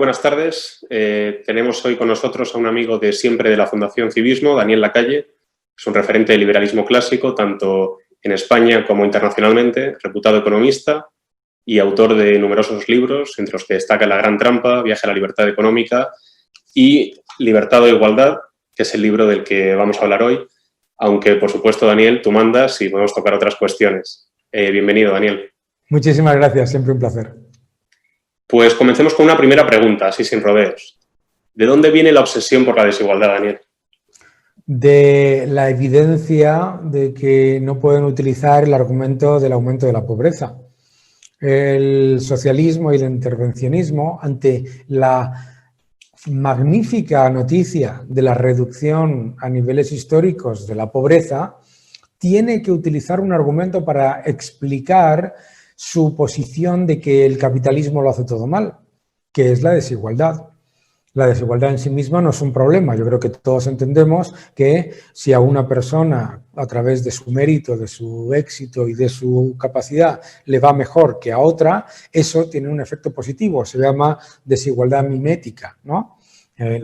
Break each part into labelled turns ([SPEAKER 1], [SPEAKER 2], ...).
[SPEAKER 1] buenas tardes. Tenemos hoy con nosotros a un amigo de siempre de la Fundación Civismo, Daniel Lacalle. Es un referente del liberalismo clásico, tanto en España como internacionalmente, reputado economista y autor de numerosos libros, entre los que destaca La Gran Trampa, Viaje a la Libertad Económica y Libertad o Igualdad, que es el libro del que vamos a hablar hoy. Aunque, por supuesto, Daniel, tú mandas y podemos tocar otras cuestiones. Bienvenido, Daniel.
[SPEAKER 2] Muchísimas gracias, siempre un placer.
[SPEAKER 1] Pues comencemos con una primera pregunta, así sin rodeos. ¿De dónde viene la obsesión por la desigualdad, Daniel?
[SPEAKER 2] De la evidencia de que no pueden utilizar el argumento del aumento de la pobreza. El socialismo y el intervencionismo, ante la magnífica noticia de la reducción a niveles históricos de la pobreza, tiene que utilizar un argumento para explicar su posición de que el capitalismo lo hace todo mal, que es la desigualdad. La desigualdad en sí misma no es un problema. Yo creo que todos entendemos que si a una persona, a través de su mérito, de su éxito y de su capacidad, le va mejor que a otra, eso tiene un efecto positivo. Se llama desigualdad mimética, ¿no?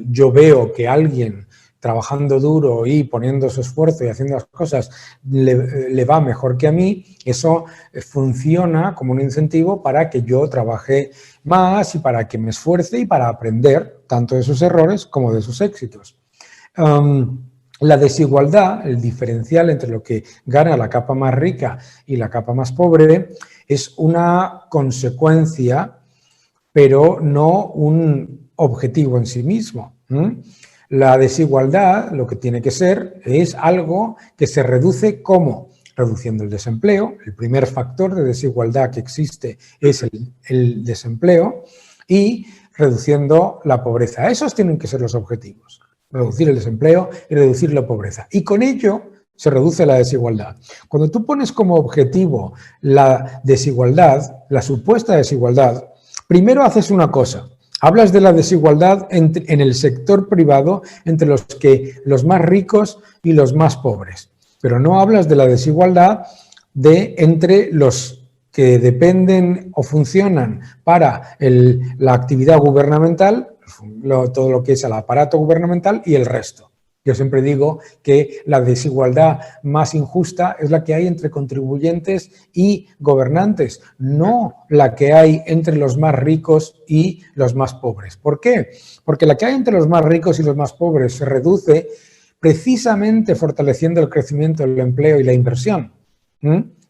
[SPEAKER 2] Yo veo que alguien trabajando duro y poniendo su esfuerzo y haciendo las cosas le va mejor que a mí, eso funciona como un incentivo para que yo trabaje más y para que me esfuerce y para aprender tanto de sus errores como de sus éxitos. La desigualdad, el diferencial entre lo que gana la capa más rica y la capa más pobre, es una consecuencia, pero no un objetivo en sí mismo. La desigualdad, lo que tiene que ser, es algo que se reduce ¿cómo? Reduciendo el desempleo. El primer factor de desigualdad que existe es el desempleo y reduciendo la pobreza. Esos tienen que ser los objetivos. Reducir el desempleo y reducir la pobreza. Y con ello se reduce la desigualdad. Cuando tú pones como objetivo la desigualdad, la supuesta desigualdad, primero haces una cosa. Hablas de la desigualdad en el sector privado entre los más ricos y los más pobres, pero no hablas de la desigualdad entre los que dependen o funcionan para la actividad gubernamental, todo lo que es el aparato gubernamental y el resto. Yo siempre digo que la desigualdad más injusta es la que hay entre contribuyentes y gobernantes, no la que hay entre los más ricos y los más pobres. ¿Por qué? Porque la que hay entre los más ricos y los más pobres se reduce precisamente fortaleciendo el crecimiento del empleo y la inversión,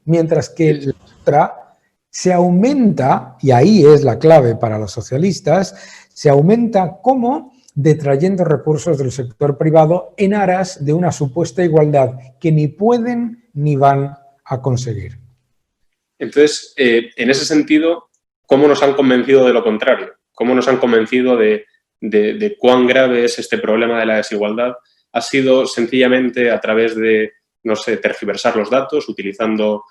[SPEAKER 2] mientras que la otra se aumenta, y ahí es la clave para los socialistas, se aumenta ¿cómo? Detrayendo recursos del sector privado en aras de una supuesta igualdad que ni pueden ni van a conseguir.
[SPEAKER 1] Entonces, en ese sentido, ¿cómo nos han convencido de lo contrario? ¿Cómo nos han convencido de cuán grave es este problema de la desigualdad? ¿Ha sido sencillamente a través de, no sé, tergiversar los datos, utilizando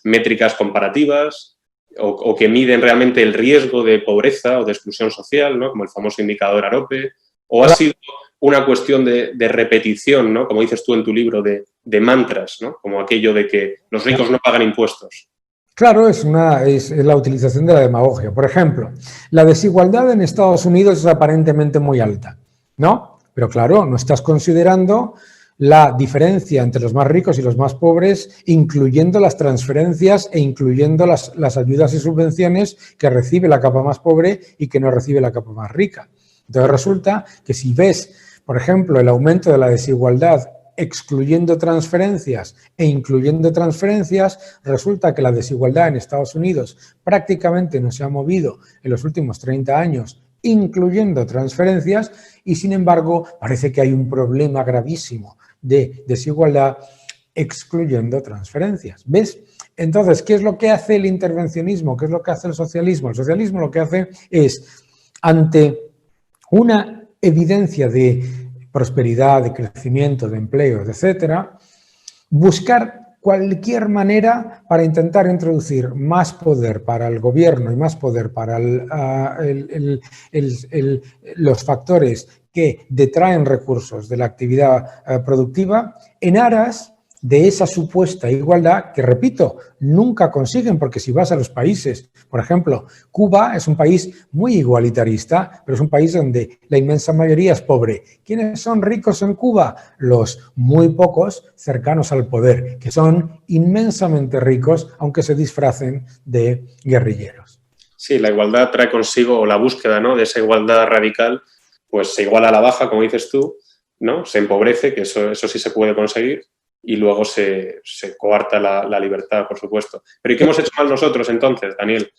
[SPEAKER 1] métricas comparativas o que miden realmente el riesgo de pobreza o de exclusión social, ¿no? Como el famoso indicador AROPE, o ha sido una cuestión de repetición, ¿no? Como dices tú en tu libro, de mantras, ¿no? Como aquello de que los ricos no pagan impuestos?
[SPEAKER 2] Claro, es la utilización de la demagogia. Por ejemplo, la desigualdad en Estados Unidos es aparentemente muy alta, ¿no? Pero claro, no estás considerando la diferencia entre los más ricos y los más pobres, incluyendo las transferencias e incluyendo las ayudas y subvenciones que recibe la capa más pobre y que no recibe la capa más rica. Entonces resulta que si ves, por ejemplo, el aumento de la desigualdad excluyendo transferencias e incluyendo transferencias, resulta que la desigualdad en Estados Unidos prácticamente no se ha movido en los últimos 30 años, incluyendo transferencias, y sin embargo parece que hay un problema gravísimo de desigualdad excluyendo transferencias. ¿Ves? Entonces, ¿qué es lo que hace el intervencionismo? ¿Qué es lo que hace el socialismo? El socialismo lo que hace es, ante una evidencia de prosperidad, de crecimiento, de empleo, etcétera, buscar cualquier manera para intentar introducir más poder para el gobierno y más poder para los factores que detraen recursos de la actividad productiva en aras de esa supuesta igualdad que, repito, nunca consiguen, porque si vas a los países, por ejemplo, Cuba es un país muy igualitarista, pero es un país donde la inmensa mayoría es pobre. ¿Quiénes son ricos en Cuba? Los muy pocos cercanos al poder, que son inmensamente ricos, aunque se disfracen de guerrilleros.
[SPEAKER 1] Sí, la igualdad trae consigo, o la búsqueda, ¿no?, de esa igualdad radical, pues se iguala a la baja, como dices tú, ¿no? Se empobrece, que eso sí se puede conseguir, y luego se coarta la libertad, por supuesto. Pero ¿y qué hemos hecho mal nosotros entonces, Daniel?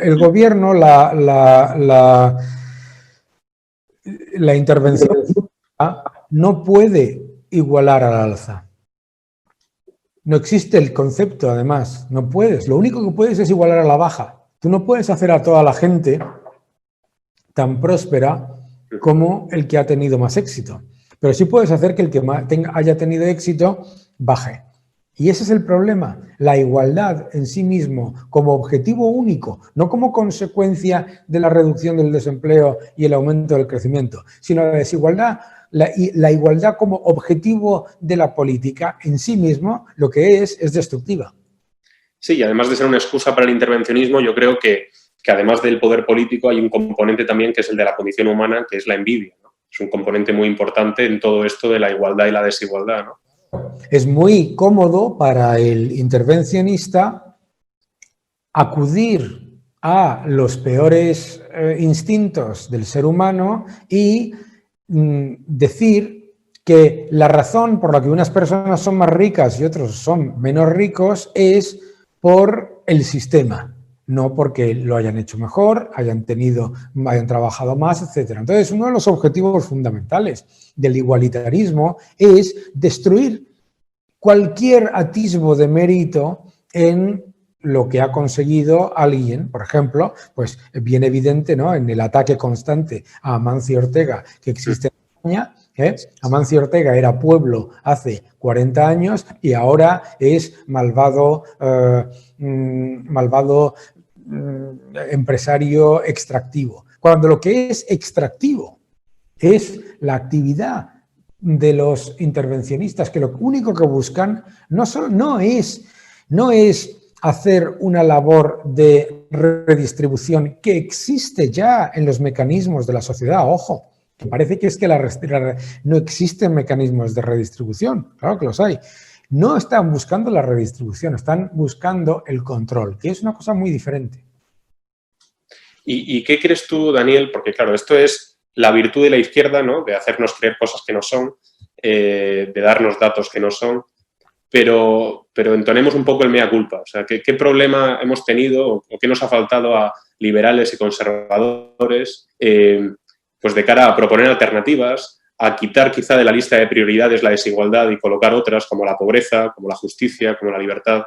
[SPEAKER 2] El gobierno, la intervención no puede igualar al alza. No existe el concepto, además, no puedes. Lo único que puedes es igualar a la baja. Tú no puedes hacer a toda la gente tan próspera como el que ha tenido más éxito. Pero sí puedes hacer que el que haya tenido éxito baje. Y ese es el problema. La igualdad en sí mismo como objetivo único, no como consecuencia de la reducción del desempleo y el aumento del crecimiento, sino la desigualdad, la igualdad como objetivo de la política en sí mismo, lo que es destructiva.
[SPEAKER 1] Sí, y además de ser una excusa para el intervencionismo, yo creo que además del poder político hay un componente también que es el de la condición humana, que es la envidia, ¿no? Es un componente muy importante en todo esto de la igualdad y la desigualdad, ¿no?
[SPEAKER 2] Es muy cómodo para el intervencionista acudir a los peores instintos del ser humano y decir que la razón por la que unas personas son más ricas y otros son menos ricos es por el sistema, no porque lo hayan hecho mejor, hayan trabajado más, etc. Entonces, uno de los objetivos fundamentales del igualitarismo es destruir cualquier atisbo de mérito en lo que ha conseguido alguien. Por ejemplo, pues bien evidente, ¿no?, en el ataque constante a Amancio Ortega que existe en España. Amancio Ortega era pueblo hace 40 años y ahora es malvado empresario extractivo. Cuando lo que es extractivo es la actividad de los intervencionistas, que lo único que buscan no es hacer una labor de redistribución que existe ya en los mecanismos de la sociedad. Ojo, que parece que es que no existen mecanismos de redistribución. Claro que los hay. No están buscando la redistribución, están buscando el control, que es una cosa muy diferente.
[SPEAKER 1] ¿Y qué crees tú, Daniel? Porque claro, esto es la virtud de la izquierda, ¿no?, de hacernos creer cosas que no son, de darnos datos que no son, pero entonemos un poco el mea culpa. O sea, ¿qué problema hemos tenido o qué nos ha faltado a liberales y conservadores pues de cara a proponer alternativas, a quitar quizá de la lista de prioridades la desigualdad y colocar otras como la pobreza, como la justicia, como la libertad?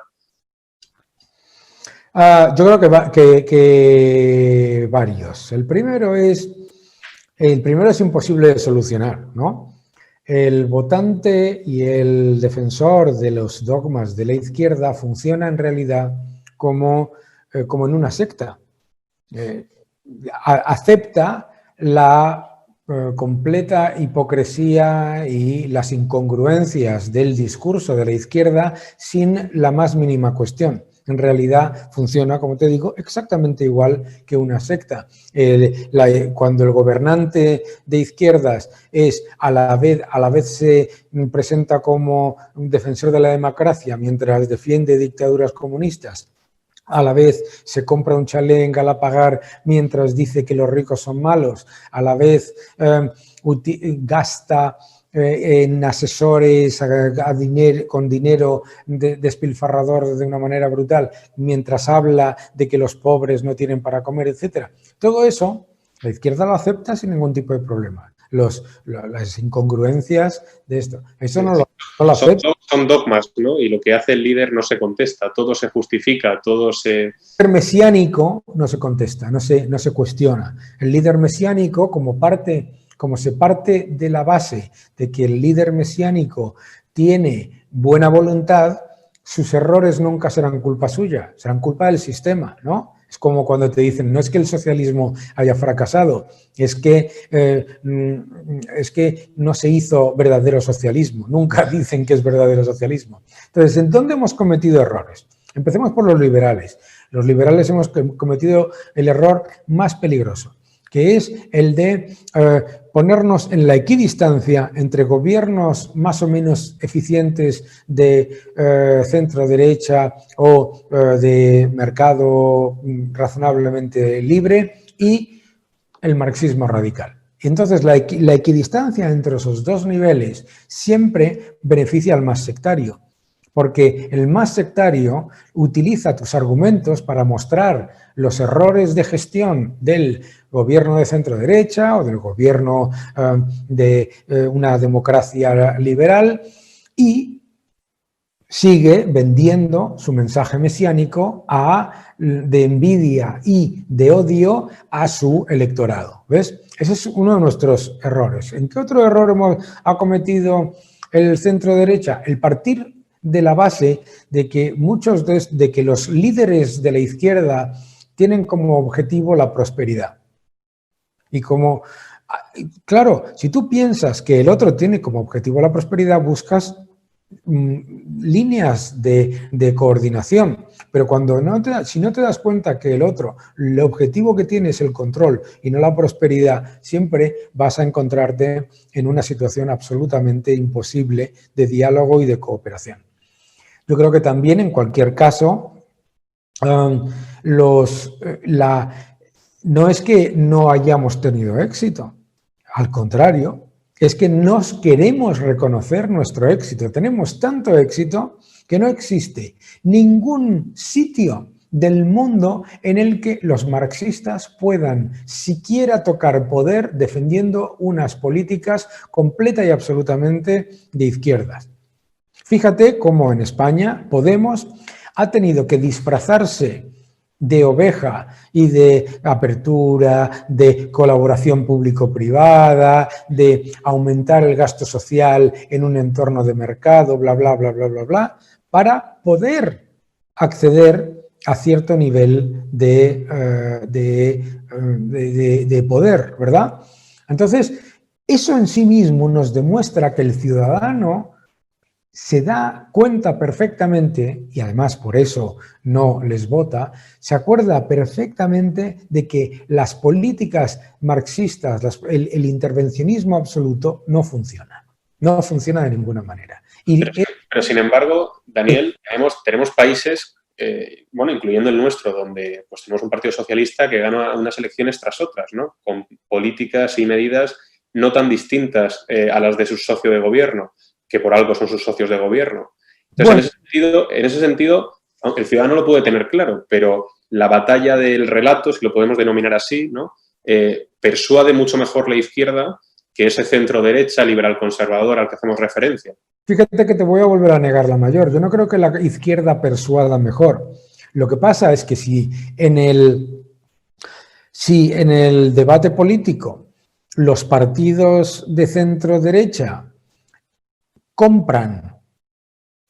[SPEAKER 2] Yo creo que varios. El primero es imposible de solucionar, ¿no? El votante y el defensor de los dogmas de la izquierda funciona en realidad como en una secta. Acepta la completa hipocresía y las incongruencias del discurso de la izquierda sin la más mínima cuestión. En realidad funciona, como te digo, exactamente igual que una secta. Cuando el gobernante de izquierdas a la vez se presenta como un defensor de la democracia mientras defiende dictaduras comunistas, a la vez se compra un chalet en Galapagar mientras dice que los ricos son malos, a la vez gasta en asesores con dinero despilfarrador de una manera brutal, mientras habla de que los pobres no tienen para comer, etc. Todo eso, la izquierda lo acepta sin ningún tipo de problema. Las incongruencias de esto. Eso no lo acepta.
[SPEAKER 1] Son dogmas, ¿no? Y lo que hace el líder no se contesta, todo se justifica, todo se...
[SPEAKER 2] El líder mesiánico no se contesta, no se cuestiona. El líder mesiánico, como se parte de la base de que el líder mesiánico tiene buena voluntad, sus errores nunca serán culpa suya, serán culpa del sistema, ¿no? Es como cuando te dicen, no es que el socialismo haya fracasado, es que no se hizo verdadero socialismo. Nunca dicen que es verdadero socialismo. Entonces, ¿en dónde hemos cometido errores? Empecemos por los liberales. Los liberales hemos cometido el error más peligroso, que es el de ponernos en la equidistancia entre gobiernos más o menos eficientes de centro-derecha o de mercado razonablemente libre y el marxismo radical. Y entonces la equidistancia entre esos dos niveles siempre beneficia al más sectario, porque el más sectario utiliza tus argumentos para mostrar los errores de gestión del gobierno de centro-derecha o del gobierno de una democracia liberal y sigue vendiendo su mensaje mesiánico de envidia y de odio a su electorado. ¿Ves? Ese es uno de nuestros errores. ¿En qué otro error ha cometido el centro-derecha? El partir de la base de que de que los líderes de la izquierda tienen como objetivo la prosperidad. Y claro, si tú piensas que el otro tiene como objetivo la prosperidad, buscas líneas de coordinación, pero si no te das cuenta que el otro, el objetivo que tiene es el control y no la prosperidad, siempre vas a encontrarte en una situación absolutamente imposible de diálogo y de cooperación. Yo creo que también, en cualquier caso, no es que no hayamos tenido éxito, al contrario, es que nos queremos reconocer nuestro éxito. Tenemos tanto éxito que no existe ningún sitio del mundo en el que los marxistas puedan siquiera tocar poder defendiendo unas políticas completa y absolutamente de izquierdas. Fíjate cómo en España Podemos ha tenido que disfrazarse de oveja y de apertura, de colaboración público-privada, de aumentar el gasto social en un entorno de mercado, bla, bla, bla, bla, bla, bla, para poder acceder a cierto nivel de poder, ¿verdad? Entonces, eso en sí mismo nos demuestra que el ciudadano se da cuenta perfectamente, y además por eso no les vota, se acuerda perfectamente de que las políticas marxistas, el intervencionismo absoluto no funciona. No funciona de ninguna manera.
[SPEAKER 1] Pero sin embargo, Daniel, tenemos países, incluyendo el nuestro, donde pues, tenemos un partido socialista que gana unas elecciones tras otras, ¿no? Con políticas y medidas no tan distintas a las de su socio de gobierno, que por algo son sus socios de gobierno. Entonces, bueno, en ese sentido, aunque el ciudadano lo puede tener claro, pero la batalla del relato, si lo podemos denominar así, ¿no? Persuade mucho mejor la izquierda que ese centro-derecha liberal-conservador al que hacemos referencia.
[SPEAKER 2] Fíjate que te voy a volver a negar la mayor. Yo no creo que la izquierda persuada mejor. Lo que pasa es que si en el debate político los partidos de centro-derecha compran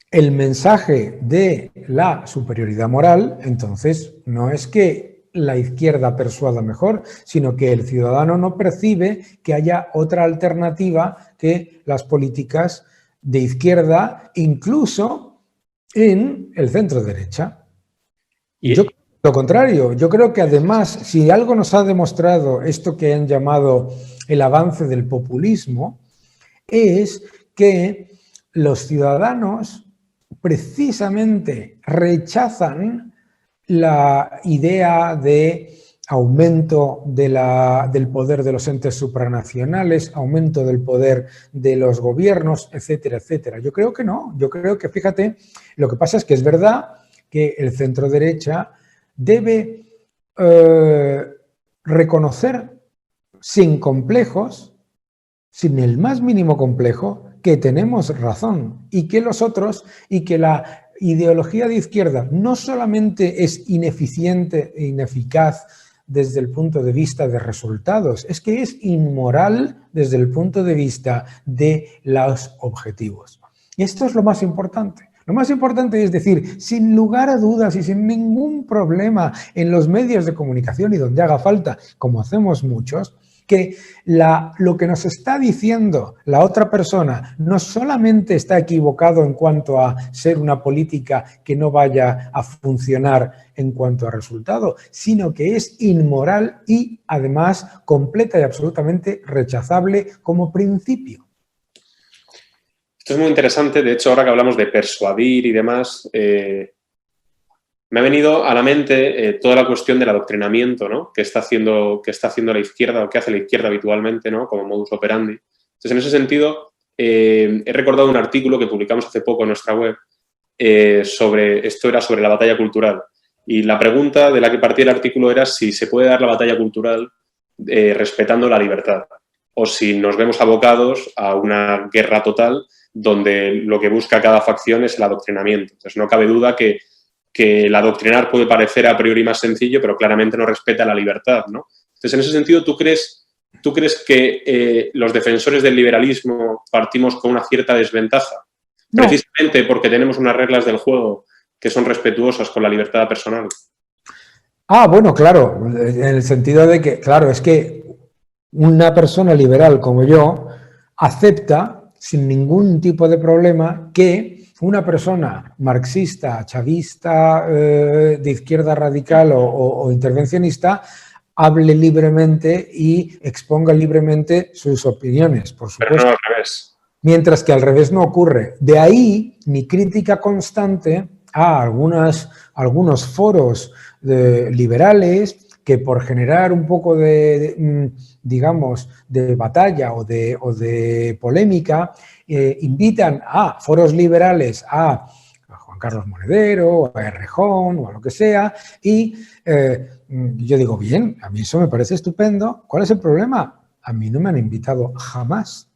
[SPEAKER 2] el mensaje de la superioridad moral, entonces no es que la izquierda persuada mejor, sino que el ciudadano no percibe que haya otra alternativa que las políticas de izquierda, incluso en el centro-derecha. Y yo creo lo contrario, yo creo que además, si algo nos ha demostrado esto que han llamado el avance del populismo, es que los ciudadanos precisamente rechazan la idea de aumento del poder de los entes supranacionales, aumento del poder de los gobiernos, etcétera, etcétera. Yo creo que no. Yo creo que, fíjate, lo que pasa es que es verdad que el centro-derecha debe reconocer sin complejos, sin el más mínimo complejo, que tenemos razón y que los otros, y que la ideología de izquierda no solamente es ineficiente e ineficaz desde el punto de vista de resultados, es que es inmoral desde el punto de vista de los objetivos. Y esto es lo más importante. Lo más importante es decir, sin lugar a dudas y sin ningún problema en los medios de comunicación y donde haga falta, como hacemos muchos, que lo que nos está diciendo la otra persona no solamente está equivocado en cuanto a ser una política que no vaya a funcionar en cuanto a resultado, sino que es inmoral y además completa y absolutamente rechazable como principio.
[SPEAKER 1] Esto es muy interesante. De hecho, ahora que hablamos de persuadir y demás, me ha venido a la mente toda la cuestión del adoctrinamiento, ¿no? que está haciendo la izquierda, o que hace la izquierda habitualmente, ¿no? Como modus operandi. Entonces, en ese sentido, he recordado un artículo que publicamos hace poco en nuestra web sobre la batalla cultural. Y la pregunta de la que partía el artículo era si se puede dar la batalla cultural respetando la libertad, o si nos vemos abocados a una guerra total donde lo que busca cada facción es el adoctrinamiento. Entonces, no cabe duda que el adoctrinar puede parecer a priori más sencillo, pero claramente no respeta la libertad, ¿no? Entonces, en ese sentido, ¿tú crees que los defensores del liberalismo partimos con una cierta desventaja? No. Precisamente porque tenemos unas reglas del juego que son respetuosas con la libertad personal.
[SPEAKER 2] Bueno, claro, en el sentido de que, claro, es que una persona liberal como yo acepta sin ningún tipo de problema que una persona marxista, chavista, de izquierda radical o intervencionista hable libremente y exponga libremente sus opiniones, por supuesto.
[SPEAKER 1] Pero no al revés.
[SPEAKER 2] Mientras que al revés no ocurre. De ahí mi crítica constante a algunos foros liberales que por generar un poco digamos, de batalla o de polémica, invitan a foros liberales a Juan Carlos Monedero, o a Errejón, o a lo que sea, y yo digo, bien, a mí eso me parece estupendo. ¿Cuál es el problema? A mí no me han invitado jamás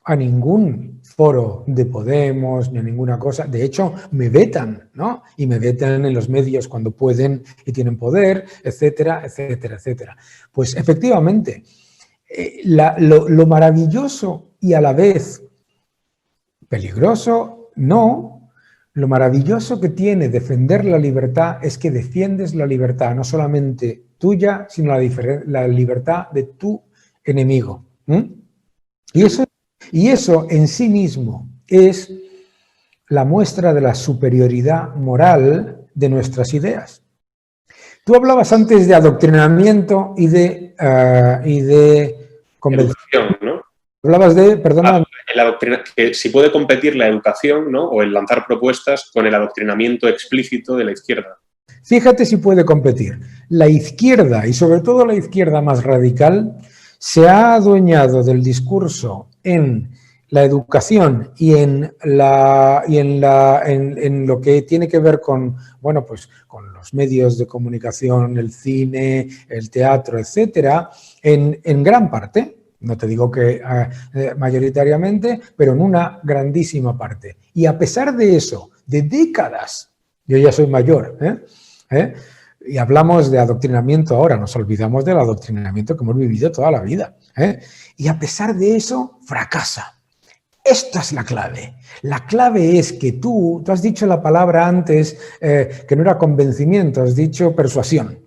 [SPEAKER 2] a ningún foro de Podemos, ni a ninguna cosa. De hecho, me vetan, ¿no? Y me vetan en los medios cuando pueden y tienen poder, etcétera, etcétera, etcétera. Pues efectivamente, lo maravilloso y a la vez peligroso, no. Lo maravilloso que tiene defender la libertad es que defiendes la libertad, no solamente tuya, sino la libertad de tu enemigo. Y eso en sí mismo es la muestra de la superioridad moral de nuestras ideas. Tú hablabas antes de adoctrinamiento y de
[SPEAKER 1] convención, ¿no?
[SPEAKER 2] Hablabas de, perdona.
[SPEAKER 1] Que si puede competir la educación, ¿no? O el lanzar propuestas con el adoctrinamiento explícito de la izquierda.
[SPEAKER 2] Fíjate si puede competir. La izquierda, y sobre todo la izquierda más radical, se ha adueñado del discurso en la educación y en lo que tiene que ver con, bueno, pues con los medios de comunicación, el cine, el teatro, etcétera, en gran parte. No te digo que mayoritariamente, pero en una grandísima parte. Y a pesar de eso, de décadas, yo ya soy mayor, y hablamos de adoctrinamiento ahora, nos olvidamos del adoctrinamiento que hemos vivido toda la vida. Y a pesar de eso, fracasa. Esta es la clave. La clave es que tú has dicho la palabra antes, que no era convencimiento, has dicho persuasión.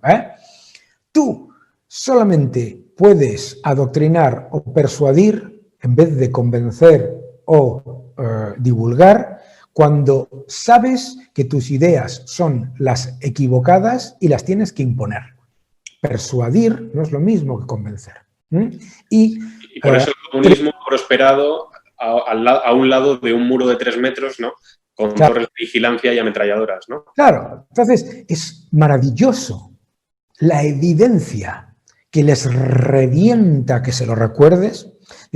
[SPEAKER 2] Tú solamente puedes adoctrinar o persuadir en vez de convencer o divulgar cuando sabes que tus ideas son las equivocadas y las tienes que imponer. Persuadir no es lo mismo que convencer.
[SPEAKER 1] Y por eso el comunismo ha prosperado a un lado de un muro de 3 metros, ¿no? Con torres de vigilancia y ametralladoras, ¿no?
[SPEAKER 2] Claro, entonces es maravilloso la evidencia que les revienta que se lo recuerdes,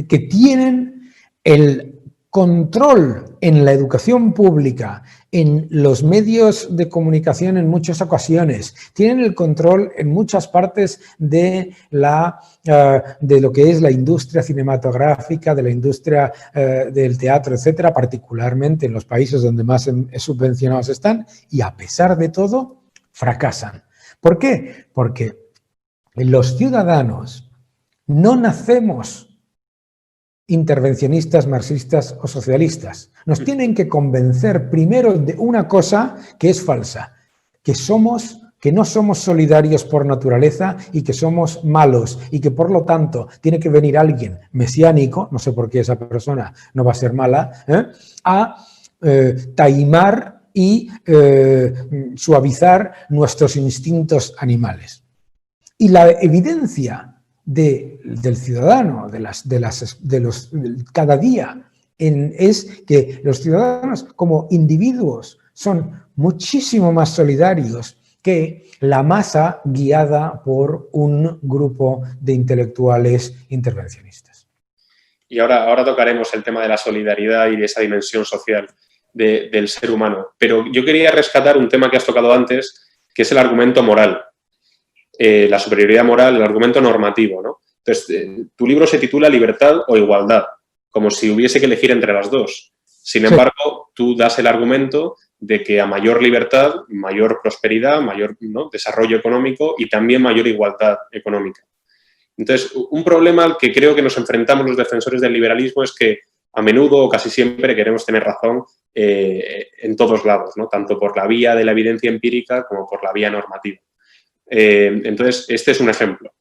[SPEAKER 2] que tienen el control en la educación pública, en los medios de comunicación en muchas ocasiones, tienen el control en muchas partes de lo que es la industria cinematográfica, de la industria del teatro, etcétera, particularmente en los países donde más subvencionados están, y a pesar de todo, fracasan. ¿Por qué? Porque los ciudadanos no nacemos intervencionistas, marxistas o socialistas. Nos tienen que convencer primero de una cosa que es falsa, que no somos solidarios por naturaleza y que somos malos y que por lo tanto tiene que venir alguien mesiánico, no sé por qué esa persona no va a ser mala, a taimar y suavizar nuestros instintos animales. Y la evidencia del ciudadano, cada día, es que los ciudadanos como individuos son muchísimo más solidarios que la masa guiada por un grupo de intelectuales intervencionistas.
[SPEAKER 1] Y ahora tocaremos el tema de la solidaridad y de esa dimensión social del ser humano. Pero yo quería rescatar un tema que has tocado antes, que es el argumento moral. La superioridad moral, el argumento normativo, ¿no? Entonces, tu libro se titula Libertad o Igualdad, como si hubiese que elegir entre las dos. Sin embargo, tú das el argumento de que a mayor libertad, mayor prosperidad, mayor, ¿no?, desarrollo económico y también mayor igualdad económica. Entonces, un problema al que creo que nos enfrentamos los defensores del liberalismo es que a menudo o casi siempre queremos tener razón en todos lados, ¿no?, tanto por la vía de la evidencia empírica como por la vía normativa. Entonces, este es un ejemplo.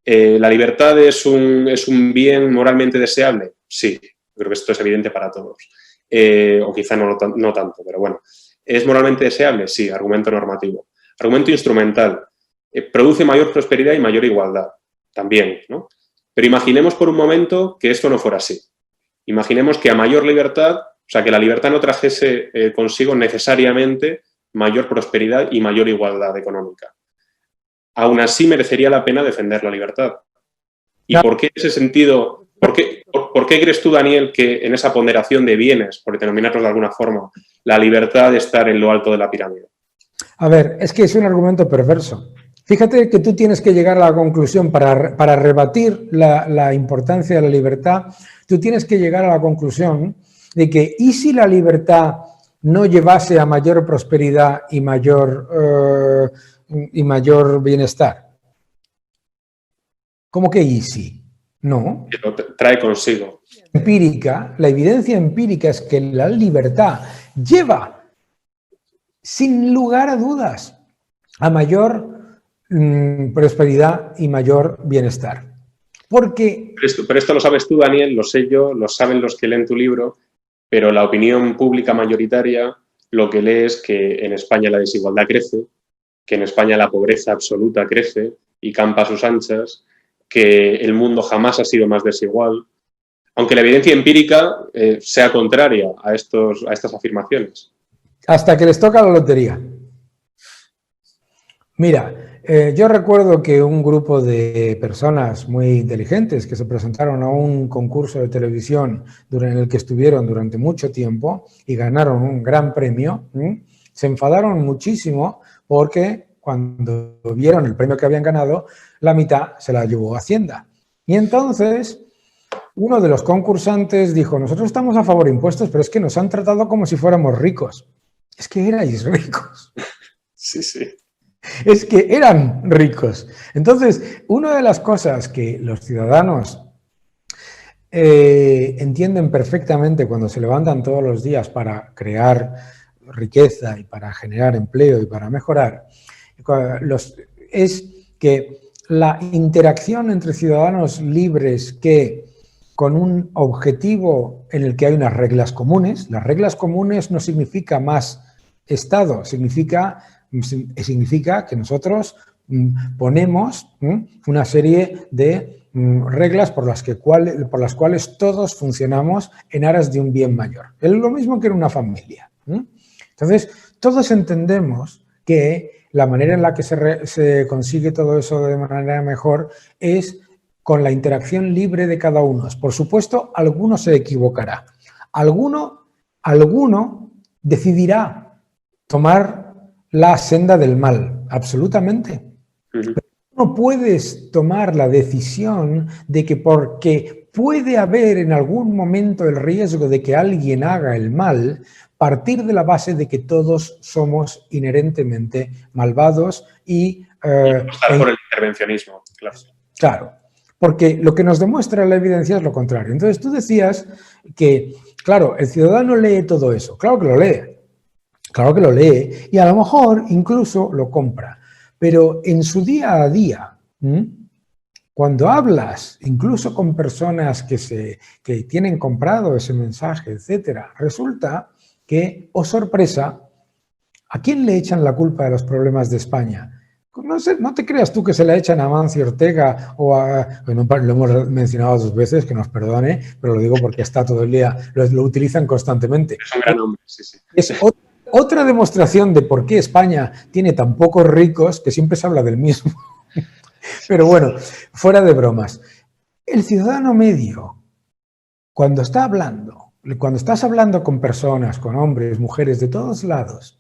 [SPEAKER 1] ¿La libertad es un bien moralmente deseable? Sí, creo que esto es evidente para todos. O quizá no tanto, pero bueno. ¿Es moralmente deseable? Sí, argumento normativo. Argumento instrumental. ¿Produce mayor prosperidad y mayor igualdad? También, ¿no? Pero imaginemos por un momento que esto no fuera así. Imaginemos que a mayor libertad, o sea, que la libertad no trajese consigo necesariamente mayor prosperidad y mayor igualdad económica. Aún así merecería la pena defender la libertad. ¿Y por qué en ese sentido, por qué crees tú, Daniel, que en esa ponderación de bienes, por denominarlos de alguna forma, la libertad de estar en lo alto de la pirámide?
[SPEAKER 2] A ver, es que es un argumento perverso. Fíjate que tú tienes que llegar a la conclusión, para rebatir la importancia de la libertad, tú tienes que llegar a la conclusión de que, ¿y si la libertad no llevase a mayor prosperidad y mayor bienestar? ¿Cómo que easy? No.
[SPEAKER 1] Que lo trae consigo.
[SPEAKER 2] La evidencia empírica es que la libertad lleva, sin lugar a dudas, a mayor prosperidad y mayor bienestar. Porque...
[SPEAKER 1] Pero esto lo sabes tú, Daniel, lo sé yo, lo saben los que leen tu libro, pero la opinión pública mayoritaria lo que lee es que en España la desigualdad crece, que en España la pobreza absoluta crece y campa a sus anchas, que el mundo jamás ha sido más desigual, aunque la evidencia empírica sea contraria a estas afirmaciones.
[SPEAKER 2] Hasta que les toca la lotería. Mira, yo recuerdo que un grupo de personas muy inteligentes que se presentaron a un concurso de televisión en el que estuvieron durante mucho tiempo y ganaron un gran premio, se enfadaron muchísimo porque cuando vieron el premio que habían ganado, la mitad se la llevó Hacienda. Y entonces uno de los concursantes dijo: nosotros estamos a favor de impuestos, pero es que nos han tratado como si fuéramos ricos. Es que erais ricos.
[SPEAKER 1] Sí, sí.
[SPEAKER 2] Es que eran ricos. Entonces, una de las cosas que los ciudadanos entienden perfectamente cuando se levantan todos los días para crear riqueza y para generar empleo y para mejorar, es que la interacción entre ciudadanos libres que con un objetivo en el que hay unas reglas comunes, las reglas comunes no significa más Estado, significa que nosotros ponemos una serie de reglas por las cuales todos funcionamos en aras de un bien mayor. Es lo mismo que en una familia. Entonces, todos entendemos que la manera en la que se consigue todo eso de manera mejor es con la interacción libre de cada uno. Por supuesto, alguno se equivocará. Alguno decidirá tomar la senda del mal, absolutamente. Pero no puedes tomar la decisión de que porque puede haber en algún momento el riesgo de que alguien haga el mal, partir de la base de que todos somos inherentemente malvados y...
[SPEAKER 1] estar por el intervencionismo, claro.
[SPEAKER 2] Claro. Porque lo que nos demuestra la evidencia es lo contrario. Entonces tú decías que, claro, el ciudadano lee todo eso. Claro que lo lee. Claro que lo lee y a lo mejor incluso lo compra. Pero en su día a día, cuando hablas incluso con personas que tienen comprado ese mensaje, etcétera, resulta que, oh sorpresa, ¿a quién le echan la culpa de los problemas de España? No sé, no te creas tú que se la echan a Amancio Ortega o a... Bueno, lo hemos mencionado 2 veces, que nos perdone, pero lo digo porque está todo el día, lo utilizan constantemente.
[SPEAKER 1] Es un gran hombre, sí, sí.
[SPEAKER 2] Es otra demostración de por qué España tiene tan pocos ricos, que siempre se habla del mismo. Pero bueno, fuera de bromas. El ciudadano medio, cuando está hablando, cuando estás hablando con personas, con hombres, mujeres de todos lados,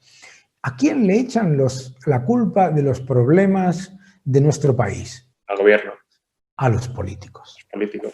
[SPEAKER 2] ¿a quién le echan la culpa de los problemas de nuestro país?
[SPEAKER 1] Al gobierno.
[SPEAKER 2] A los políticos.
[SPEAKER 1] Políticos.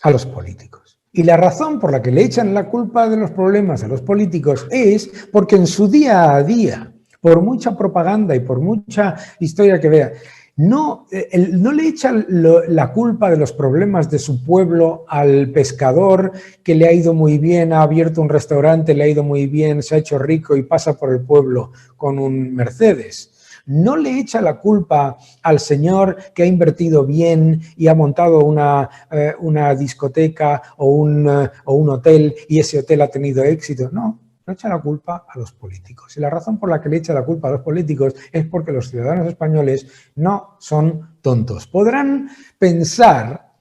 [SPEAKER 2] A los políticos. Y la razón por la que le echan la culpa de los problemas a los políticos es porque en su día a día, por mucha propaganda y por mucha historia que vea, no le echan la culpa de los problemas de su pueblo al pescador que le ha ido muy bien, ha abierto un restaurante, le ha ido muy bien, se ha hecho rico y pasa por el pueblo con un Mercedes. No le echa la culpa al señor que ha invertido bien y ha montado una discoteca o un hotel y ese hotel ha tenido éxito. No. No echa la culpa a los políticos. Y la razón por la que le echa la culpa a los políticos es porque los ciudadanos españoles no son tontos. Podrán pensar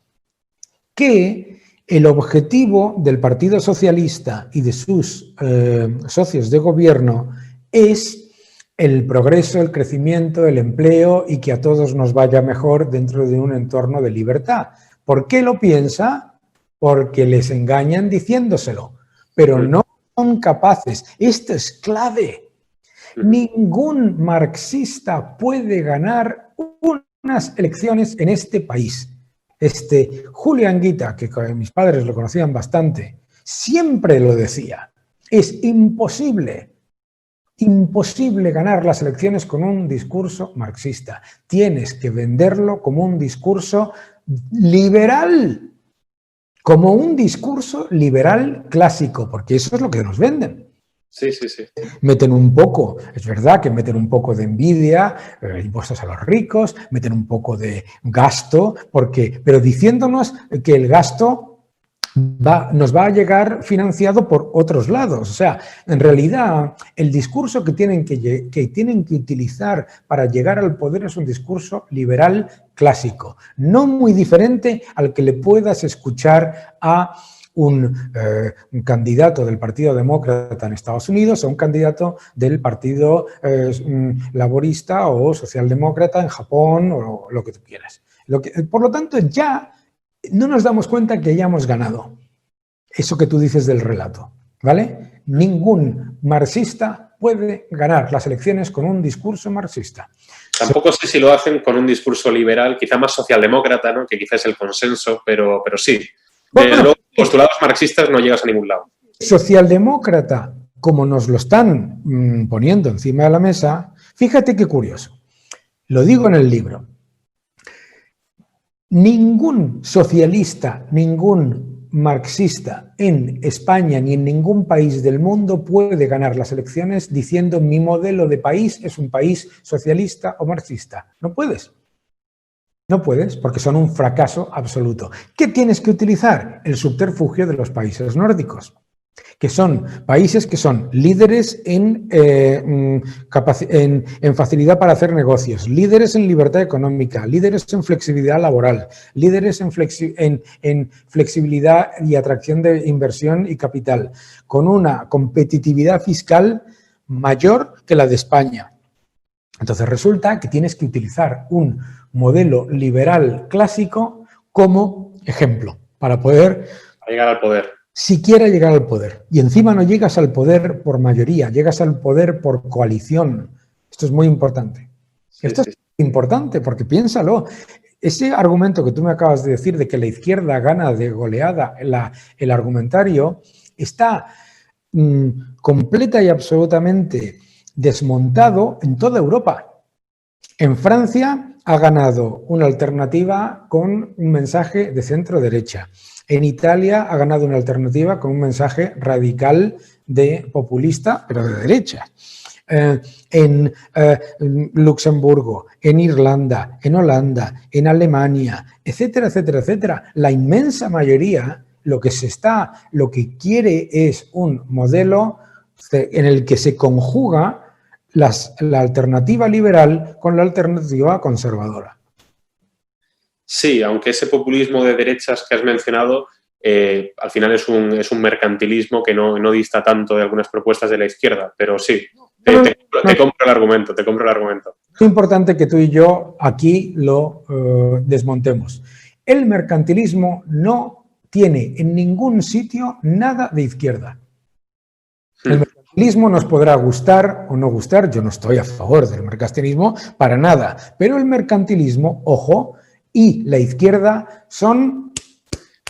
[SPEAKER 2] que el objetivo del Partido Socialista y de sus socios de gobierno es el progreso, el crecimiento, el empleo y que a todos nos vaya mejor dentro de un entorno de libertad. ¿Por qué lo piensa? Porque les engañan diciéndoselo, pero no son capaces. Esto es clave. Ningún marxista puede ganar unas elecciones en este país. Julio Anguita, que mis padres lo conocían bastante, siempre lo decía. Es imposible ganar las elecciones con un discurso marxista. Tienes que venderlo como un discurso liberal. Como un discurso liberal clásico, porque eso es lo que nos venden.
[SPEAKER 1] Sí, sí, sí.
[SPEAKER 2] Meten un poco, es verdad que meten un poco de envidia, impuestos a los ricos, meten un poco de gasto, pero diciéndonos que el gasto nos va a llegar financiado por otros lados. O sea, en realidad, el discurso que tienen que utilizar para llegar al poder es un discurso liberal clásico, no muy diferente al que le puedas escuchar a un candidato del Partido Demócrata en Estados Unidos o un candidato del Partido Laborista o Socialdemócrata en Japón o lo que tú quieras. Por lo tanto, ya no nos damos cuenta que hayamos ganado eso que tú dices del relato, ¿vale? Ningún marxista puede ganar las elecciones con un discurso marxista.
[SPEAKER 1] Tampoco sé si lo hacen con un discurso liberal, quizá más socialdemócrata, ¿no? Que quizá es el consenso, pero sí. Desde luego, postulados marxistas no llegas a ningún lado.
[SPEAKER 2] Socialdemócrata, como nos lo están poniendo encima de la mesa, fíjate qué curioso. Lo digo en el libro. Ningún socialista, ningún marxista en España ni en ningún país del mundo puede ganar las elecciones diciendo mi modelo de país es un país socialista o marxista. No puedes. No puedes porque son un fracaso absoluto. ¿Qué tienes que utilizar? El subterfugio de los países nórdicos, que son países que son líderes en facilidad para hacer negocios, líderes en libertad económica, líderes en flexibilidad laboral, líderes en flexibilidad y atracción de inversión y capital, con una competitividad fiscal mayor que la de España. Entonces resulta que tienes que utilizar un modelo liberal clásico como ejemplo para poder
[SPEAKER 1] llegar al poder.
[SPEAKER 2] Siquiera llegar al poder. Y encima no llegas al poder por mayoría, llegas al poder por coalición. Esto es muy importante. Esto es importante porque piénsalo. Ese argumento que tú me acabas de decir de que la izquierda gana de goleada, el argumentario, está completa y absolutamente desmontado en toda Europa. En Francia ha ganado una alternativa con un mensaje de centro-derecha. En Italia ha ganado una alternativa con un mensaje radical de populista, pero de derecha. En Luxemburgo, en Irlanda, en Holanda, en Alemania, etcétera, etcétera, etcétera. La inmensa mayoría lo que quiere es un modelo en el que se conjuga la alternativa liberal con la alternativa conservadora.
[SPEAKER 1] Sí, aunque ese populismo de derechas que has mencionado al final es un mercantilismo que no dista tanto de algunas propuestas de la izquierda, pero sí, te compro el argumento, te compro el argumento.
[SPEAKER 2] Es importante que tú y yo aquí lo desmontemos. El mercantilismo no tiene en ningún sitio nada de izquierda. El mercantilismo nos podrá gustar o no gustar, yo no estoy a favor del mercantilismo para nada, pero el mercantilismo, ojo, y la izquierda son...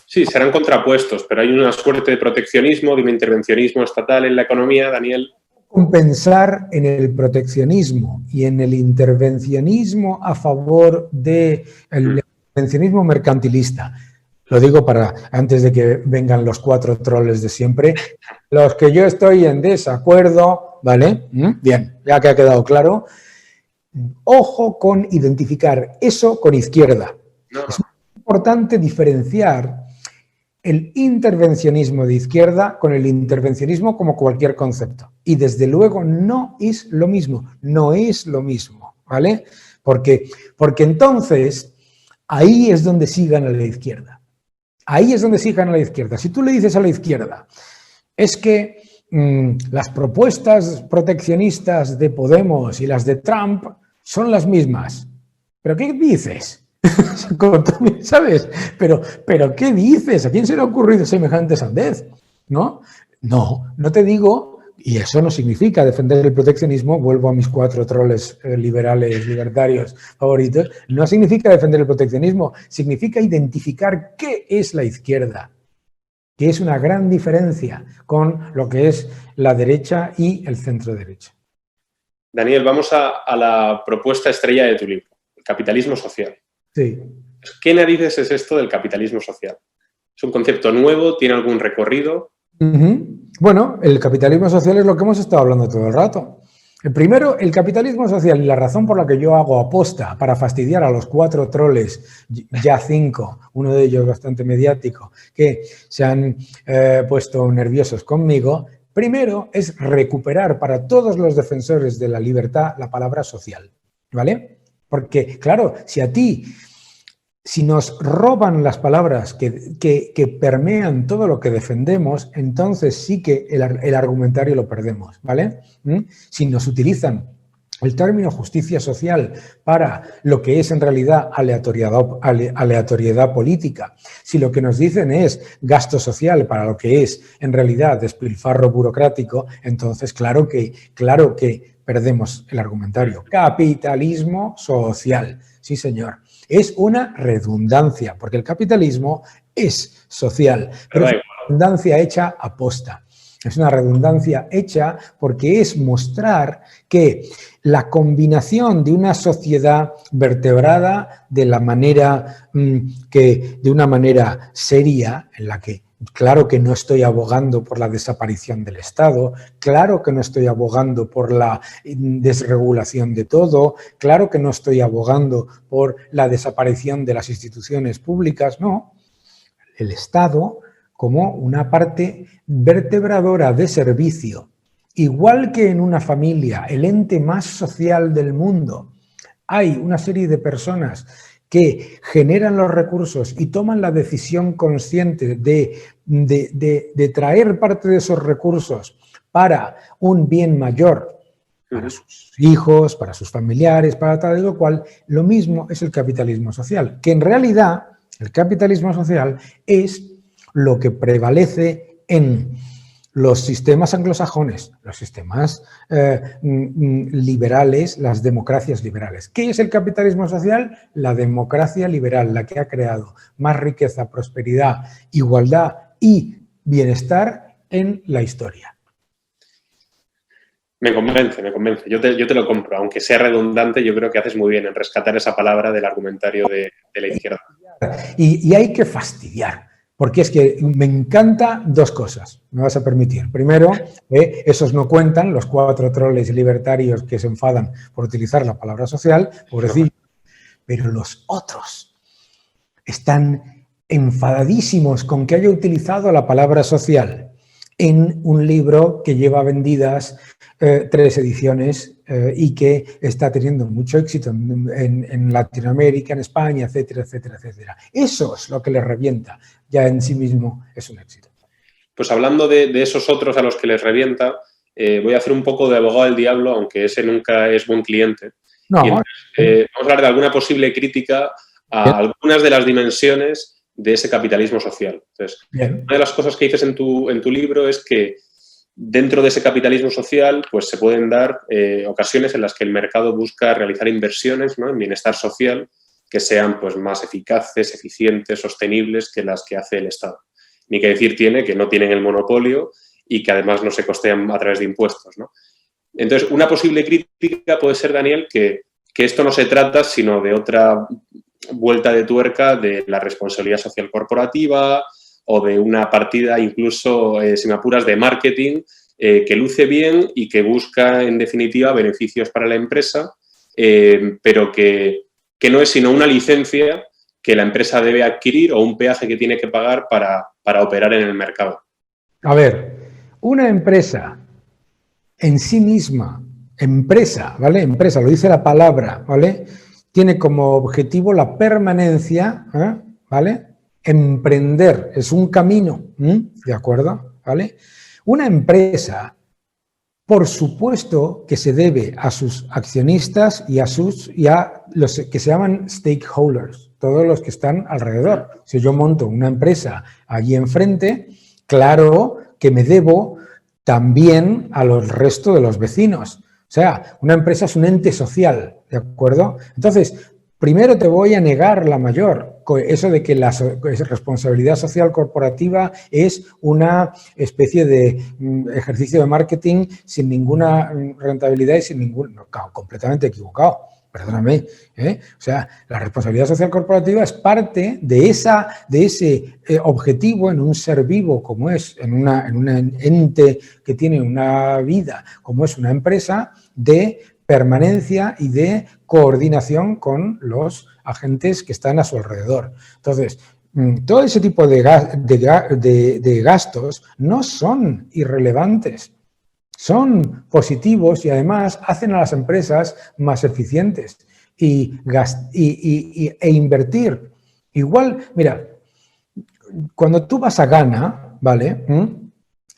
[SPEAKER 1] Sí, serán contrapuestos, pero hay una suerte de proteccionismo, de un intervencionismo estatal en la economía, Daniel.
[SPEAKER 2] Compensar en el proteccionismo y en el intervencionismo a favor del intervencionismo mercantilista. Lo digo antes de que vengan los 4 troles de siempre, los que yo estoy en desacuerdo, ¿vale? Bien, ya que ha quedado claro. Ojo con identificar eso con izquierda. No. Es importante diferenciar el intervencionismo de izquierda con el intervencionismo como cualquier concepto. Y desde luego no es lo mismo, ¿vale? Porque entonces ahí es donde sí gana la izquierda. Ahí es donde sí gana la izquierda. Si tú le dices a la izquierda, es que las propuestas proteccionistas de Podemos y las de Trump son las mismas. ¿Pero qué dices? ¿Sabes? Pero ¿qué dices? ¿A quién se le ha ocurrido semejante sandez? ¿No? No te digo, y eso no significa defender el proteccionismo, vuelvo a mis 4 troles liberales, libertarios favoritos, no significa defender el proteccionismo, significa identificar qué es la izquierda, que es una gran diferencia con lo que es la derecha y el centro derecha.
[SPEAKER 1] Daniel, vamos a la propuesta estrella de tu libro, el capitalismo social.
[SPEAKER 2] Sí.
[SPEAKER 1] ¿Qué narices es esto del capitalismo social? ¿Es un concepto nuevo? ¿Tiene algún recorrido?
[SPEAKER 2] Bueno, el capitalismo social es lo que hemos estado hablando todo el rato. Primero, el capitalismo social y la razón por la que yo hago aposta para fastidiar a los 4 troles, ya 5, uno de ellos bastante mediático, que se han puesto nerviosos conmigo, primero es recuperar para todos los defensores de la libertad la palabra social, ¿vale? Porque, claro, si nos roban las palabras que permean todo lo que defendemos, entonces sí que el argumentario lo perdemos, ¿vale? Si nos utilizan el término justicia social para lo que es en realidad aleatoriedad política, si lo que nos dicen es gasto social para lo que es en realidad despilfarro burocrático, entonces claro que perdemos el argumentario. Capitalismo social, sí señor. Es una redundancia, porque el capitalismo es social, pero es una redundancia hecha a posta. Es una redundancia hecha porque es mostrar que la combinación de una sociedad vertebrada de una manera seria, en la que claro que no estoy abogando por la desaparición del Estado, claro que no estoy abogando por la desregulación de todo, claro que no estoy abogando por la desaparición de las instituciones públicas, no. El Estado como una parte vertebradora de servicio, igual que en una familia, el ente más social del mundo, hay una serie de personas que generan los recursos y toman la decisión consciente de traer parte de esos recursos para un bien mayor, para sus hijos, para sus familiares, para tal y lo cual, lo mismo es el capitalismo social, que en realidad el capitalismo social es lo que prevalece en los sistemas anglosajones, los sistemas liberales, las democracias liberales. ¿Qué es el capitalismo social? La democracia liberal, la que ha creado más riqueza, prosperidad, igualdad y bienestar en la historia.
[SPEAKER 1] Me convence, me convence. Yo te lo compro. Aunque sea redundante, yo creo que haces muy bien en rescatar esa palabra del argumentario de la izquierda.
[SPEAKER 2] Y hay que fastidiar, porque es que me encanta dos cosas, me vas a permitir. Primero, esos no cuentan, los 4 troles libertarios que se enfadan por utilizar la palabra social, pobrecillos, pero los otros están enfadadísimos con que haya utilizado la palabra social en un libro que lleva vendidas 3 ediciones y que está teniendo mucho éxito en Latinoamérica, en España, etcétera, etcétera, etcétera. Eso es lo que les revienta. Ya en sí mismo es un éxito.
[SPEAKER 1] Pues hablando de esos otros a los que les revienta, voy a hacer un poco de abogado del diablo, aunque ese nunca es buen cliente.
[SPEAKER 2] No.
[SPEAKER 1] Y entonces, vamos a hablar de alguna posible crítica a algunas de las dimensiones de ese capitalismo social. Entonces,
[SPEAKER 2] Bien.
[SPEAKER 1] una de las cosas que dices en tu libro es que dentro de ese capitalismo social, pues se pueden dar ocasiones en las que el mercado busca realizar inversiones, ¿no?, en bienestar social que sean pues más eficaces, eficientes, sostenibles que las que hace el Estado. Ni que decir tiene que no tienen el monopolio y que además no se costean a través de impuestos, ¿no? Entonces, una posible crítica puede ser, Daniel, que esto no se trata sino de otra vuelta de tuerca de la responsabilidad social corporativa o de una partida incluso, si me apuras, de marketing que luce bien y que busca, en definitiva, beneficios para la empresa, pero que no es sino una licencia que la empresa debe adquirir o un peaje que tiene que pagar para operar en el mercado.
[SPEAKER 2] A ver, una empresa en sí misma, empresa, ¿vale? Empresa, lo dice la palabra, ¿vale? Tiene como objetivo la permanencia, ¿vale? Emprender, es un camino, ¿de acuerdo? ¿Vale? Una empresa, por supuesto que se debe a sus accionistas y a los que se llaman stakeholders, todos los que están alrededor. Si yo monto una empresa allí enfrente, claro que me debo también a los restos de los vecinos. O sea, una empresa es un ente social, ¿de acuerdo? Entonces, primero te voy a negar la mayor, eso de que la responsabilidad social corporativa es una especie de ejercicio de marketing sin ninguna rentabilidad y sin ningún... No, completamente equivocado. Perdóname, O sea, la responsabilidad social corporativa es parte de ese objetivo en un ser vivo como es, en un ente que tiene una vida como es una empresa, de permanencia y de coordinación con los agentes que están a su alrededor. Entonces, todo ese tipo de gastos no son irrelevantes. Son positivos y además hacen a las empresas más eficientes e invertir. Igual, mira, cuando tú vas a Ghana, ¿vale?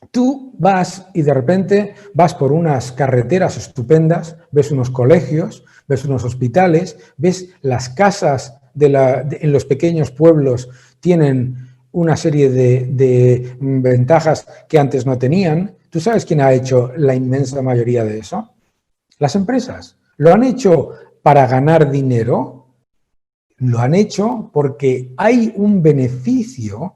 [SPEAKER 2] Tú vas y de repente vas por unas carreteras estupendas, ves unos colegios, ves unos hospitales, ves las casas en los pequeños pueblos tienen una serie de ventajas que antes no tenían. ¿Tú sabes quién ha hecho la inmensa mayoría de eso? Las empresas. ¿Lo han hecho para ganar dinero? Lo han hecho porque hay un beneficio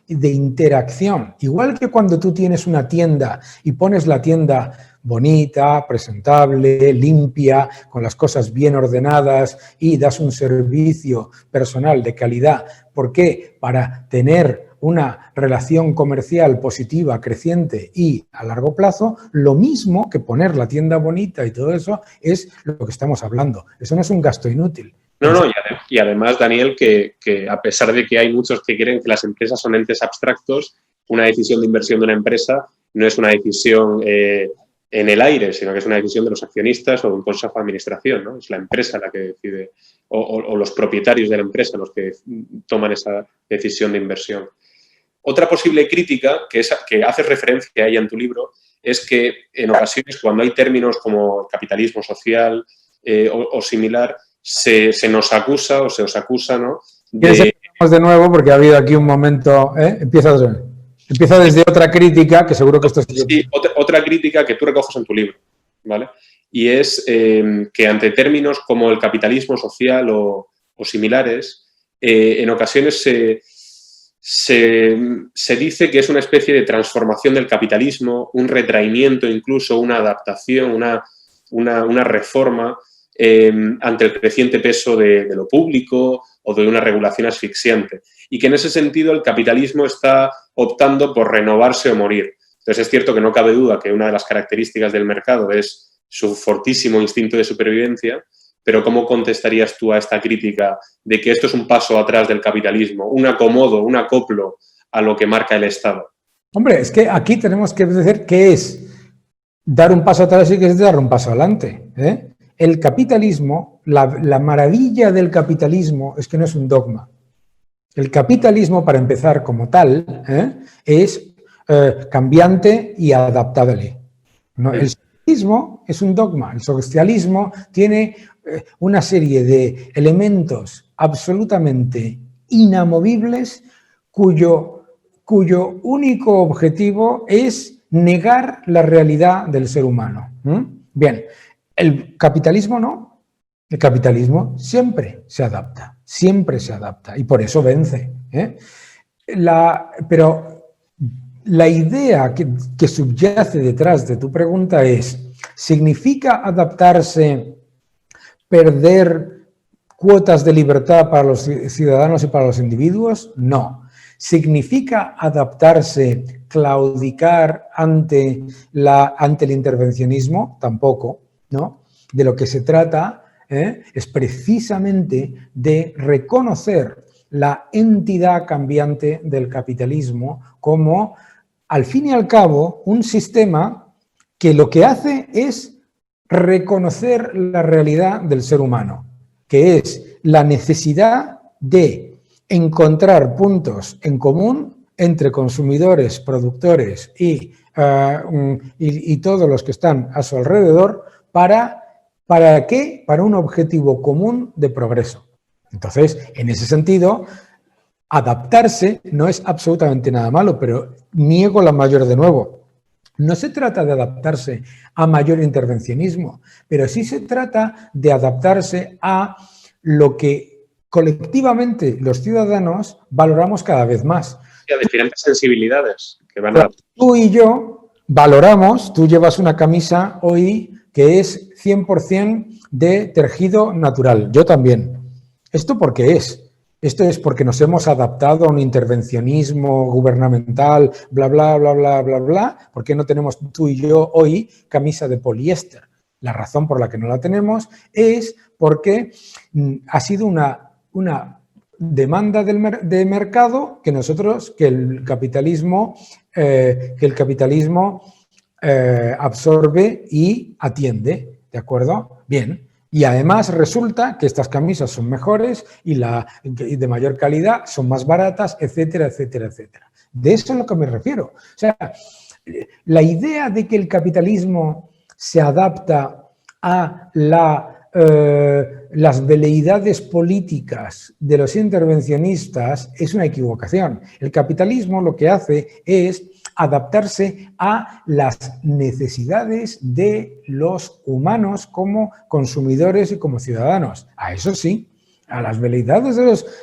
[SPEAKER 2] de interacción. Igual que cuando tú tienes una tienda y pones la tienda bonita, presentable, limpia, con las cosas bien ordenadas y das un servicio personal de calidad. ¿Por qué? Para tener una relación comercial positiva, creciente y a largo plazo, lo mismo que poner la tienda bonita y todo eso es lo que estamos hablando. Eso no es un gasto inútil.
[SPEAKER 1] No, y además, Daniel, que a pesar de que hay muchos que creen que las empresas son entes abstractos, una decisión de inversión de una empresa no es una decisión en el aire, sino que es una decisión de los accionistas o de un consejo de administración, ¿no? Es la empresa la que decide, o los propietarios de la empresa los que toman esa decisión de inversión. Otra posible crítica, que haces referencia a ella en tu libro, es que en ocasiones cuando hay términos como capitalismo social o similar, se nos acusa o se os acusa, ¿no?
[SPEAKER 2] De nuevo, porque ha habido aquí un momento... Empieza desde otra crítica, que seguro que esto es...
[SPEAKER 1] Sí, otra crítica que tú recoges en tu libro, ¿vale? Y es que ante términos como el capitalismo social o similares, en ocasiones se dice que es una especie de transformación del capitalismo, un retraimiento, incluso una adaptación, una reforma ante el creciente peso de lo público o de una regulación asfixiante. Y que en ese sentido el capitalismo está optando por renovarse o morir. Entonces es cierto que no cabe duda que una de las características del mercado es su fortísimo instinto de supervivencia, pero ¿cómo contestarías tú a esta crítica de que esto es un paso atrás del capitalismo, un acomodo, un acoplo a lo que marca el Estado?
[SPEAKER 2] Hombre, es que aquí tenemos que decir qué es dar un paso atrás y qué es dar un paso adelante. El capitalismo, la maravilla del capitalismo es que no es un dogma. El capitalismo, para empezar como tal, es cambiante y adaptable. ¿No? El socialismo es un dogma. El socialismo tiene una serie de elementos absolutamente inamovibles cuyo único objetivo es negar la realidad del ser humano. Bien, el capitalismo no. El capitalismo siempre se adapta y por eso vence. Pero la idea que subyace detrás de tu pregunta es, ¿significa adaptarse perder cuotas de libertad para los ciudadanos y para los individuos? No. ¿Significa adaptarse, claudicar ante el intervencionismo? Tampoco, ¿no? De lo que se trata es precisamente de reconocer la entidad cambiante del capitalismo como, al fin y al cabo, un sistema que lo que hace es reconocer la realidad del ser humano, que es la necesidad de encontrar puntos en común entre consumidores, productores y todos los que están a su alrededor. ¿Para qué? Para un objetivo común de progreso. Entonces, en ese sentido, adaptarse no es absolutamente nada malo, pero niego la mayor de nuevo. No se trata de adaptarse a mayor intervencionismo, pero sí se trata de adaptarse a lo que colectivamente los ciudadanos valoramos cada vez más.
[SPEAKER 1] A diferentes sensibilidades que van a...
[SPEAKER 2] Tú y yo valoramos, tú llevas una camisa hoy que es 100% de tejido natural, yo también. ¿Esto por qué es? Esto es porque nos hemos adaptado a un intervencionismo gubernamental, bla, bla, bla, bla, bla, bla. ¿Por qué no tenemos tú y yo hoy camisa de poliéster? La razón por la que no la tenemos es porque ha sido una demanda de mercado que el capitalismo absorbe y atiende, ¿de acuerdo? Bien. Y además resulta que estas camisas son mejores y de mayor calidad, son más baratas, etcétera, etcétera, etcétera. De eso es a lo que me refiero. O sea, la idea de que el capitalismo se adapta a las veleidades políticas de los intervencionistas es una equivocación. El capitalismo lo que hace es adaptarse a las necesidades de los humanos como consumidores y como ciudadanos. A eso sí, a las veleidades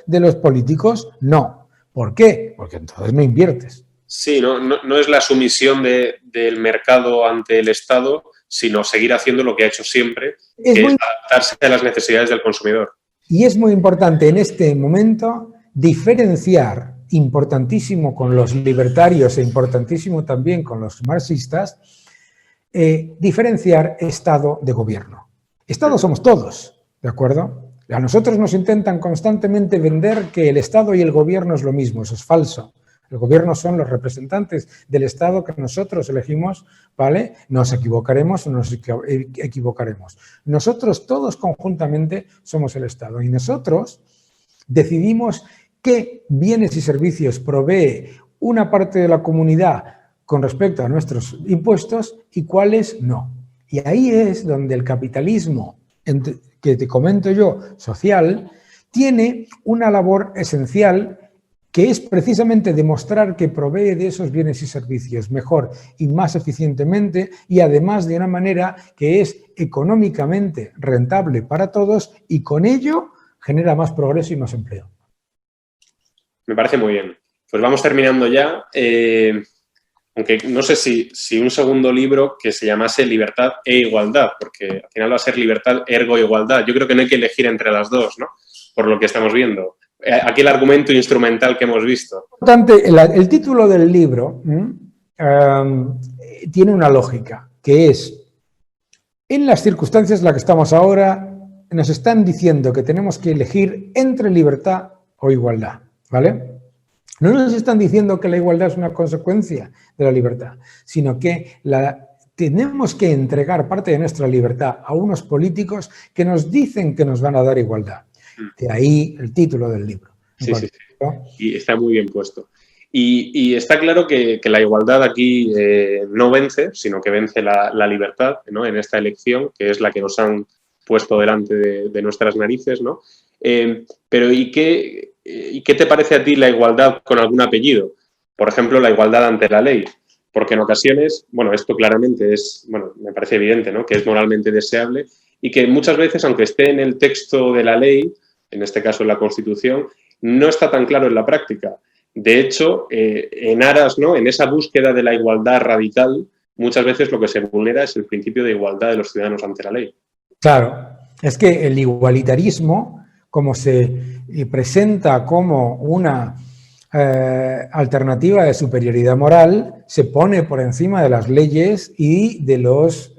[SPEAKER 2] de los políticos no. ¿Por qué? Porque entonces no inviertes.
[SPEAKER 1] Sí, no es la sumisión del mercado ante el Estado, sino seguir haciendo lo que ha hecho siempre, que es adaptarse a las necesidades del consumidor.
[SPEAKER 2] Y es muy importante en este momento diferenciar, importantísimo con los libertarios e importantísimo también con los marxistas, diferenciar Estado de gobierno. Estado somos todos, ¿de acuerdo? A nosotros nos intentan constantemente vender que el Estado y el gobierno es lo mismo, eso es falso. El gobierno son los representantes del Estado que nosotros elegimos, ¿vale? Nos equivocaremos o nos equivocaremos. Nosotros todos conjuntamente somos el Estado y nosotros decidimos qué bienes y servicios provee una parte de la comunidad con respecto a nuestros impuestos y cuáles no. Y ahí es donde el capitalismo, que te comento yo, social, tiene una labor esencial que es precisamente demostrar que provee de esos bienes y servicios mejor y más eficientemente y además de una manera que es económicamente rentable para todos y con ello genera más progreso y más empleo.
[SPEAKER 1] Me parece muy bien. pues vamos terminando ya. Aunque no sé si un segundo libro que se llamase Libertad e Igualdad, porque al final va a ser libertad ergo igualdad. Yo creo que no hay que elegir entre las dos, ¿no? Por lo que estamos viendo. Aquí el argumento instrumental que hemos visto.
[SPEAKER 2] El título del libro tiene una lógica, que es, en las circunstancias en las que estamos ahora, nos están diciendo que tenemos que elegir entre libertad o igualdad, ¿vale? No nos están diciendo que la igualdad es una consecuencia de la libertad, sino que tenemos que entregar parte de nuestra libertad a unos políticos que nos dicen que nos van a dar igualdad. De ahí el título del libro.
[SPEAKER 1] Sí. Y está muy bien puesto. Y está claro que la igualdad aquí no vence, sino que vence la libertad, ¿no? En esta elección, que es la que nos han puesto delante de nuestras narices, ¿no? Pero ¿y qué te parece a ti la igualdad con algún apellido? Por ejemplo, la igualdad ante la ley. Porque en ocasiones, bueno, esto claramente es, bueno, me parece evidente, ¿no? Que es moralmente deseable y que muchas veces, aunque esté en el texto de la ley, en este caso en la Constitución, no está tan claro en la práctica. De hecho, en aras, ¿no? En esa búsqueda de la igualdad radical, muchas veces lo que se vulnera es el principio de igualdad de los ciudadanos ante la ley.
[SPEAKER 2] Claro, es que el igualitarismo, como se presenta como una alternativa de superioridad moral, se pone por encima de las leyes y de los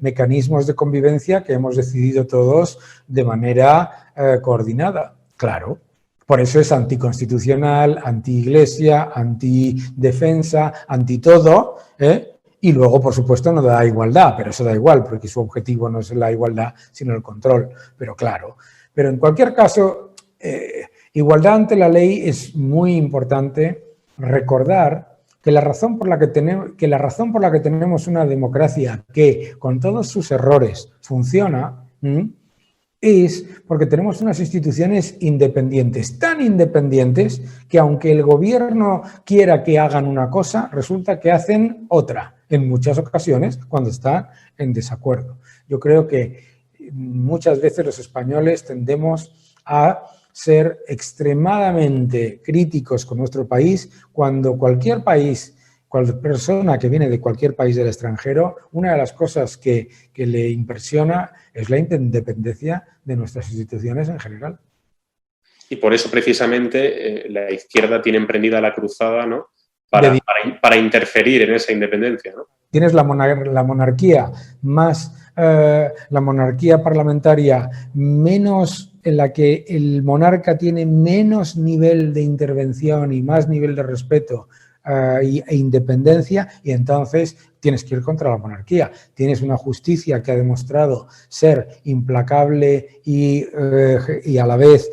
[SPEAKER 2] mecanismos de convivencia que hemos decidido todos de manera coordinada. Claro, por eso es anticonstitucional, anti-iglesia, anti-defensa, anti-todo, y luego, por supuesto, no da igualdad, pero eso da igual, porque su objetivo no es la igualdad, sino el control, pero claro. Pero en cualquier caso, igualdad ante la ley es muy importante recordar que la razón por la que tenemos una democracia que, con todos sus errores, funciona, es porque tenemos unas instituciones independientes, tan independientes que aunque el gobierno quiera que hagan una cosa, resulta que hacen otra, en muchas ocasiones cuando están en desacuerdo. Yo creo que muchas veces los españoles tendemos a ser extremadamente críticos con nuestro país cuando cualquier persona que viene de cualquier país del extranjero, una de las cosas que le impresiona es la independencia de nuestras instituciones en general.
[SPEAKER 1] Y por eso, precisamente, la izquierda tiene emprendida la cruzada, ¿no? Para interferir en esa independencia, ¿no?
[SPEAKER 2] Tienes la monarquía la monarquía parlamentaria en la que el monarca tiene menos nivel de intervención y más nivel de respeto e independencia, y entonces tienes que ir contra la monarquía. Tienes una justicia que ha demostrado ser implacable y a la vez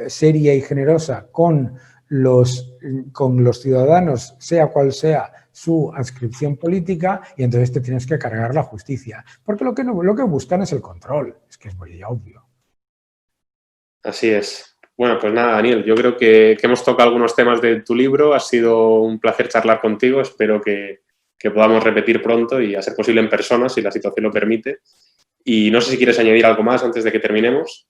[SPEAKER 2] seria y generosa con los ciudadanos, sea cual sea su adscripción política, y entonces te tienes que cargar la justicia. Porque lo que buscan es el control, es que es muy obvio.
[SPEAKER 1] Así es. Bueno, pues nada, Daniel, yo creo que hemos tocado algunos temas de tu libro. Ha sido un placer charlar contigo. Espero que podamos repetir pronto y, a ser posible, en persona, si la situación lo permite. Y no sé si quieres añadir algo más antes de que terminemos.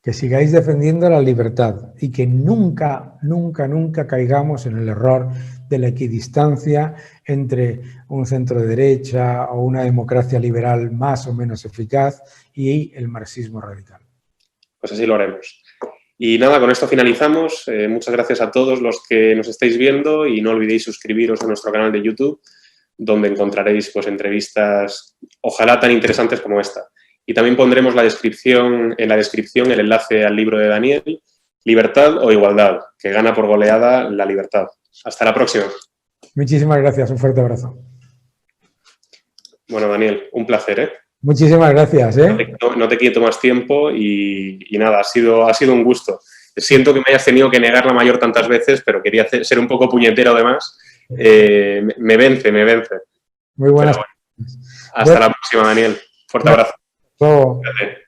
[SPEAKER 2] Que sigáis defendiendo la libertad y que nunca, nunca, nunca caigamos en el error de la equidistancia entre un centro de derecha o una democracia liberal más o menos eficaz y el marxismo radical.
[SPEAKER 1] Pues así lo haremos. Y nada, con esto finalizamos. Muchas gracias a todos los que nos estáis viendo y no olvidéis suscribiros a nuestro canal de YouTube, donde encontraréis pues entrevistas ojalá tan interesantes como esta. Y también pondremos en la descripción el enlace al libro de Daniel, Libertad o Igualdad, que gana por goleada la libertad. Hasta la próxima.
[SPEAKER 2] Muchísimas gracias, un fuerte abrazo.
[SPEAKER 1] Bueno, Daniel, un placer, ¿eh?
[SPEAKER 2] Muchísimas gracias, ¿eh?
[SPEAKER 1] No te quito más tiempo y nada, ha sido un gusto. Siento que me hayas tenido que negar la mayor tantas veces, pero quería ser un poco puñetero además. Me vence.
[SPEAKER 2] Muy buenas.
[SPEAKER 1] Bueno, hasta la próxima, Daniel. Fuerte abrazo.
[SPEAKER 2] Todo.
[SPEAKER 1] Gracias.